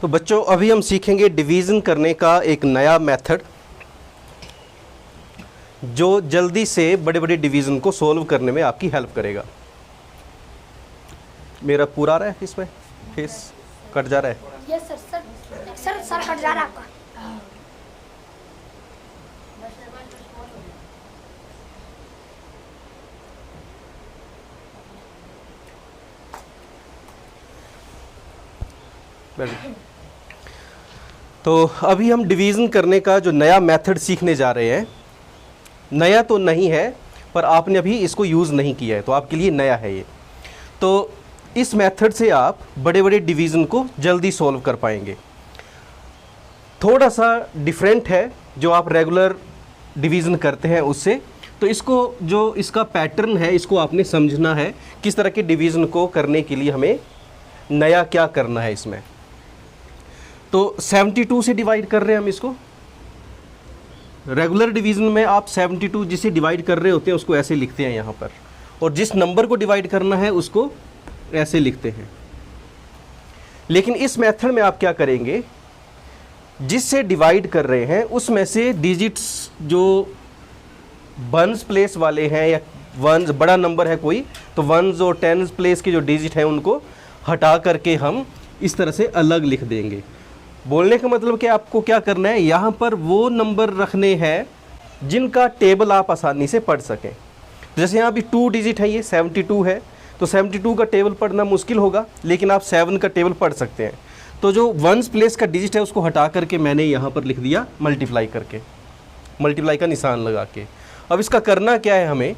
तो बच्चों अभी हम सीखेंगे डिवीज़न करने का एक नया मेथड जो जल्दी से बड़े बड़े डिवीज़न को सॉल्व करने में आपकी हेल्प करेगा। मेरा पूरा आ रहा है इसमें फेस कट जा रहा है? यस सर सर कट जा रहा है आपका। तो अभी हम डिवीज़न करने का जो नया मेथड सीखने जा रहे हैं, नया तो नहीं है पर आपने अभी इसको यूज़ नहीं किया है तो आपके लिए नया है ये। तो इस मेथड से आप बड़े बड़े डिवीज़न को जल्दी सॉल्व कर पाएंगे। थोड़ा सा डिफरेंट है जो आप रेगुलर डिवीज़न करते हैं उससे। तो इसको जो इसका पैटर्न है इसको आपने समझना है, किस तरह के डिवीज़न को करने के लिए हमें नया क्या करना है इसमें। तो 72 से डिवाइड कर रहे हैं हम इसको। रेगुलर डिवीज़न में आप 72 जिसे डिवाइड कर रहे होते हैं उसको ऐसे लिखते हैं यहाँ पर, और जिस नंबर को डिवाइड करना है उसको ऐसे लिखते हैं। लेकिन इस मेथड में आप क्या करेंगे, जिससे डिवाइड कर रहे हैं उसमें से डिजिट्स जो वंस प्लेस वाले हैं या वंस बड़ा नंबर है कोई, तो वंस और टेंस प्लेस के जो डिजिट हैं उनको हटा करके हम इस तरह से अलग लिख देंगे। बोलने का मतलब कि आपको क्या करना है, यहाँ पर वो नंबर रखने हैं जिनका टेबल आप आसानी से पढ़ सकें। जैसे यहाँ भी 2 डिजिट है, ये 72 है, तो 72 का टेबल पढ़ना मुश्किल होगा लेकिन आप 7 का टेबल पढ़ सकते हैं। तो जो वंस प्लेस का डिजिट है उसको हटा करके मैंने यहाँ पर लिख दिया मल्टीप्लाई करके, मल्टीप्लाई का निशान लगा के। अब इसका करना क्या है हमें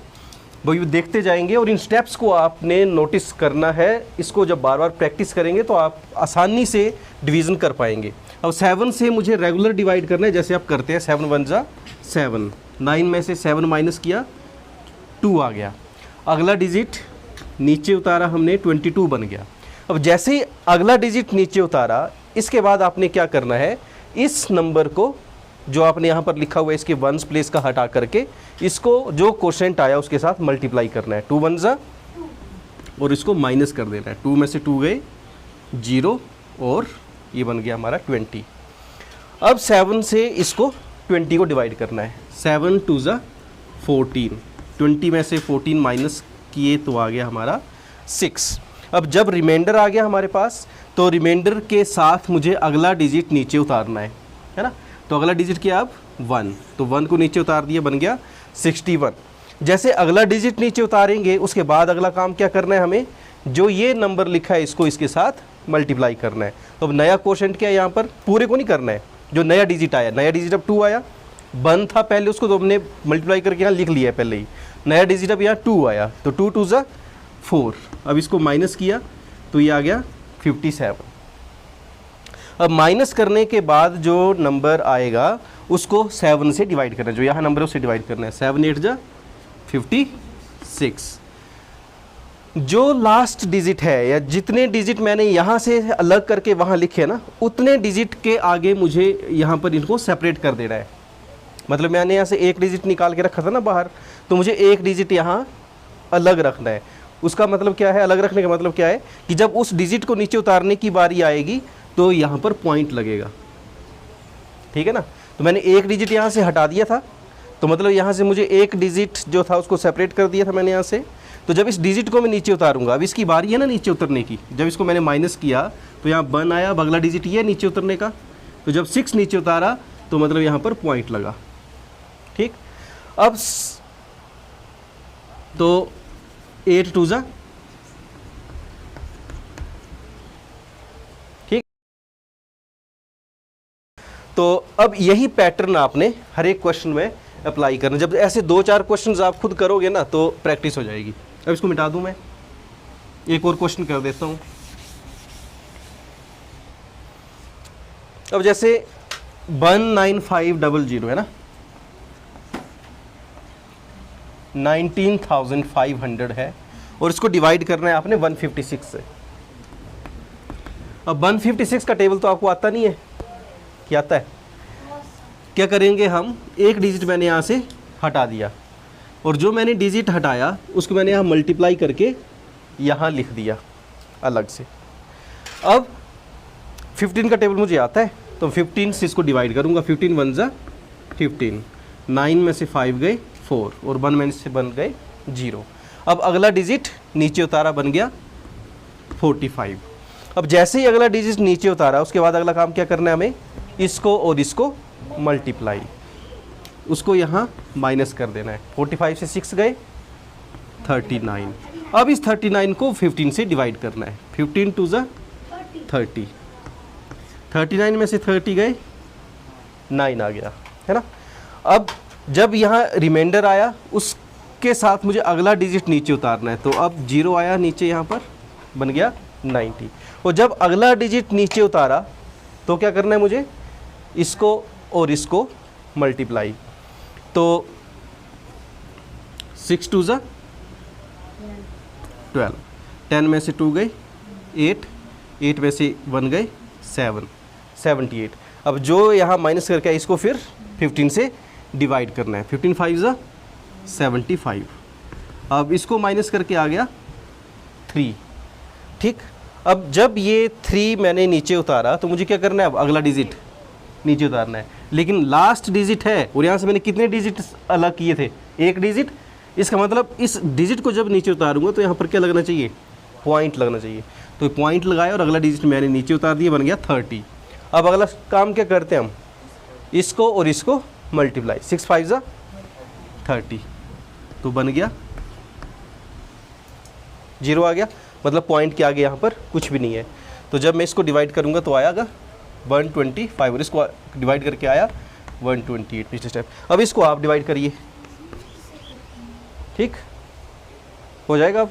वो देखते जाएंगे और इन स्टेप्स को आपने नोटिस करना है। इसको जब बार बार प्रैक्टिस करेंगे तो आप आसानी से डिवीज़न कर पाएंगे। अब 7 से मुझे रेगुलर डिवाइड करना है, जैसे आप करते हैं 7 1 जा 7, 9 में से 7 माइनस किया 2 आ गया। अगला डिजिट नीचे उतारा हमने 22 बन गया। अब जैसे ही अगला डिजिट नीचे उतारा इसके बाद आपने क्या करना है, इस नंबर को जो आपने यहाँ पर लिखा हुआ है इसके वंस प्लेस का हटा करके इसको जो क्वोशेंट आया उसके साथ मल्टीप्लाई करना है। 2 1 जा और इसको माइनस कर देना है। 2 में से 2 गए 0 और ये बन गया हमारा 20। अब 7 से इसको 20 को डिवाइड करना है। 7 2 जा 14, 20 में से 14 माइनस किए तो आ गया हमारा 6। अब जब रिमाइंडर आ गया हमारे पास तो रिमाइंडर के साथ मुझे अगला डिजिट नीचे उतारना है ना। तो अगला डिजिट क्या, अब 1, तो 1 को नीचे उतार दिया, बन गया 61। जैसे अगला डिजिट नीचे उतारेंगे उसके बाद अगला काम क्या करना है, हमें जो ये नंबर लिखा है इसको इसके साथ मल्टीप्लाई करना है। तो अब नया क्वोशेंट क्या है, यहाँ पर पूरे को नहीं करना है, जो नया डिजिट आया, नया डिजिट अब 2 आया, 1 था पहले उसको तो हमने मल्टीप्लाई करके यहाँ लिख लिया है पहले ही। नया डिजिट अब यहाँ 2 आया तो 2 2 जा 4, अब इसको माइनस किया तो ये आ गया 57। अब माइनस करने के बाद जो नंबर आएगा उसको 7 से डिवाइड करना है, जो यहाँ नंबर है उससे डिवाइड करना है। 7 8 जा 56। जो लास्ट डिजिट है या जितने डिजिट मैंने यहाँ से अलग करके वहाँ लिखे ना, उतने डिजिट के आगे मुझे यहाँ पर इनको सेपरेट कर देना है। मतलब मैंने यहाँ से एक डिजिट निकाल के रखा था ना बाहर, तो मुझे एक डिजिट यहाँ अलग रखना है। उसका मतलब क्या है, अलग रखने का मतलब क्या है कि जब उस डिजिट को नीचे उतारने की बारी आएगी तो यहाँ पर पॉइंट लगेगा, ठीक है ना। तो मैंने एक डिजिट यहाँ से हटा दिया था, तो मतलब यहाँ से मुझे एक डिजिट जो था उसको सेपरेट कर दिया था मैंने यहाँ से। तो जब इस डिजिट को मैं नीचे उतारूंगा, अब इसकी बारी है ना नीचे उतरने की, जब इसको मैंने माइनस किया तो यहाँ 1 आया, अब अगला डिजिट ये नीचे उतरने का, तो जब 6 नीचे उतारा तो मतलब यहाँ पर पॉइंट लगा, ठीक। अब तो 8 2 जा, ठीक। तो अब यही पैटर्न आपने हर एक क्वेश्चन में अप्लाई करना। जब ऐसे 2-4 क्वेश्चंस आप खुद करोगे ना तो प्रैक्टिस हो जाएगी। अब इसको मिटा दूं मैं, एक और क्वेश्चन कर देता हूं। अब जैसे 19500 है ना, 19,500 है और इसको डिवाइड करना है आपने 156 से। अब 156 का टेबल तो आपको आता नहीं है, क्या आता है? क्या करेंगे हम, एक डिजिट मैंने यहाँ से हटा दिया और जो मैंने डिजिट हटाया उसको मैंने यहाँ मल्टीप्लाई करके यहाँ लिख दिया अलग से। अब 15 का टेबल मुझे आता है, तो 15 से इसको डिवाइड करूँगा। 15 वन ज़ा 15, 9 में से 5 गए 4 और 1 में से बन गए 0। अब अगला डिजिट नीचे उतारा, बन गया 45। अब जैसे ही अगला डिजिट नीचे उतारा, उसके बाद अगला काम क्या करना है हमें, इसको और इसको मल्टीप्लाई, उसको यहाँ माइनस कर देना है। 45 से 6 गए 39। अब इस 39 को 15 से डिवाइड करना है। 15 टू ज़ा 30, 39 में से 30 गए 9 आ गया, है ना। अब जब यहाँ रिमाइंडर आया, उसके साथ मुझे अगला डिजिट नीचे उतारना है, तो अब 0 आया नीचे, यहाँ पर बन गया 90। और जब अगला डिजिट नीचे उतारा तो क्या करना है मुझे, इसको और इसको मल्टीप्लाई, तो 6 टू ज़ा 12, 10 में से 2 गए 8, 8 में से 1 गए 7, 78। अब जो यहाँ माइनस करके आया, इसको फिर 15 से डिवाइड करना है। 15 5 ज़ा 75। अब इसको माइनस करके आ गया 3, ठीक। अब जब ये 3 मैंने नीचे उतारा, तो मुझे क्या करना है, अब अगला डिजिट नीचे उतारना है। लेकिन लास्ट डिजिट है, और यहाँ से मैंने कितने डिजिट अलग किए थे, 1 डिजिट। इसका मतलब इस डिजिट को जब नीचे उतारूंगा तो यहाँ पर क्या लगना चाहिए, पॉइंट लगना चाहिए। तो पॉइंट लगाया और अगला डिजिट मैंने नीचे उतार दिया, बन गया 30। अब अगला काम क्या करते हैं हम, इसको और इसको मल्टीप्लाई, 6 5 ज़ा 30, तो बन गया 0 आ गया। मतलब पॉइंट के आगे यहाँ पर कुछ भी नहीं है। तो जब मैं इसको डिवाइड करूँगा तो आएगा 125, और इसको डिवाइड करके आया 128 पिछले स्टेप। अब इसको आप डिवाइड करिए, ठीक हो जाएगा। अब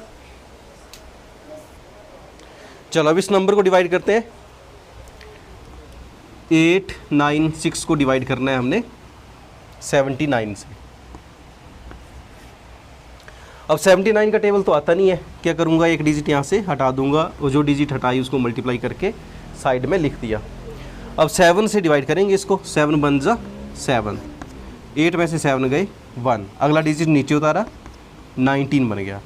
चलो अब इस नंबर को डिवाइड करते हैं। 8 9 6 को डिवाइड करना है हमने 79 से। अब 79 का टेबल तो आता नहीं है, क्या करूँगा, एक डिजिट यहाँ से हटा दूंगा, और जो डिजिट हटाई उसको मल्टीप्लाई करके साइड में लिख दिया। अब 7 से डिवाइड करेंगे इसको, 7 1 ज़ा 7, 8 में से 7 गए 1, अगला डिजिट नीचे उतारा 19 बन गया।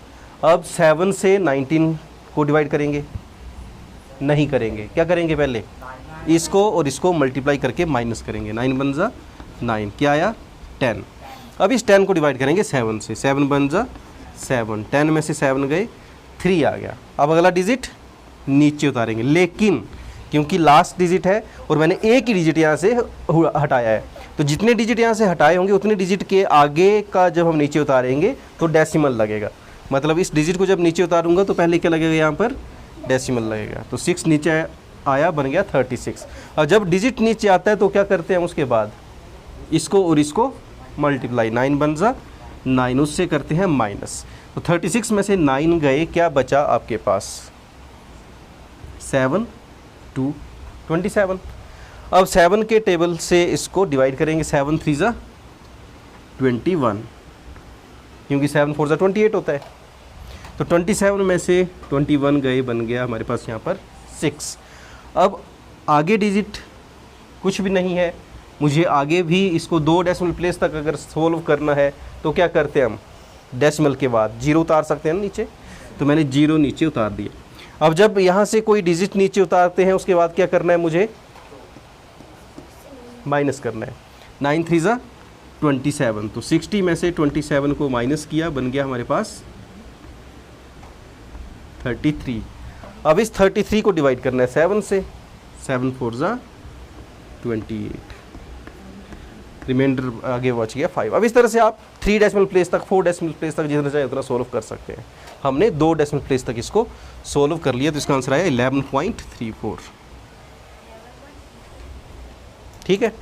अब 7 से 19 को डिवाइड करेंगे, नहीं करेंगे, क्या करेंगे, पहले इसको और इसको मल्टीप्लाई करके माइनस करेंगे। 9 1 ज़ा 9, क्या आया 10। अब इस 10 को डिवाइड करेंगे 7 से, 7 1 ज़ा 7, 10 में से 7 गए 3 आ गया। अब अगला डिजिट नीचे उतारेंगे, लेकिन क्योंकि लास्ट डिजिट है और मैंने एक ही डिजिट यहाँ से हटाया है, तो जितने डिजिट यहाँ से हटाए होंगे उतने डिजिट के आगे का जब हम नीचे उतारेंगे तो डेसिमल लगेगा। मतलब इस डिजिट को जब नीचे उतारूंगा तो पहले क्या लगेगा, यहाँ पर डेसिमल लगेगा। तो 6 नीचे आया, बन गया 36। और जब डिजिट नीचे आता है तो क्या करते हैं हम, उसके बाद इसको और इसको मल्टीप्लाई, 9 1 ज़ा 9, उससे करते हैं माइनस। तो 36 में से 9 गए, क्या बचा आपके पास, 7 2 27। अब 7 के टेबल से इसको डिवाइड करेंगे, 7 3 ज़ा 21, क्योंकि 7 4 ज़ा 28 होता है। तो 27 में से 21 गए, बन गया हमारे पास यहाँ पर 6। अब आगे डिजिट कुछ भी नहीं है, मुझे आगे भी इसको 2 डेसिमल प्लेस तक अगर सोल्व करना है तो क्या करते हैं हम, डेसिमल के बाद 0 उतार सकते हैं नीचे, तो मैंने 0 नीचे उतार दिया। अब जब यहाँ से कोई डिजिट नीचे उतारते हैं उसके बाद क्या करना है, मुझे माइनस करना है। 9 3 ज़ा 27, तो 60 में से 27 को माइनस किया, बन गया हमारे पास 33। अब इस 33 को डिवाइड करना है 7 से, 7 4 ज़ा 28, रिमाइंडर आगे बच गया 5। अब इस तरह से आप 3 डेसिमल प्लेस तक, 4 डेसिमल प्लेस तक जितना चाहे उतना सोल्व कर सकते हैं। हमने 2 डेसिमल प्लेस तक इसको सोल्व कर लिया, तो इसका आंसर आया 11.34। ठीक है।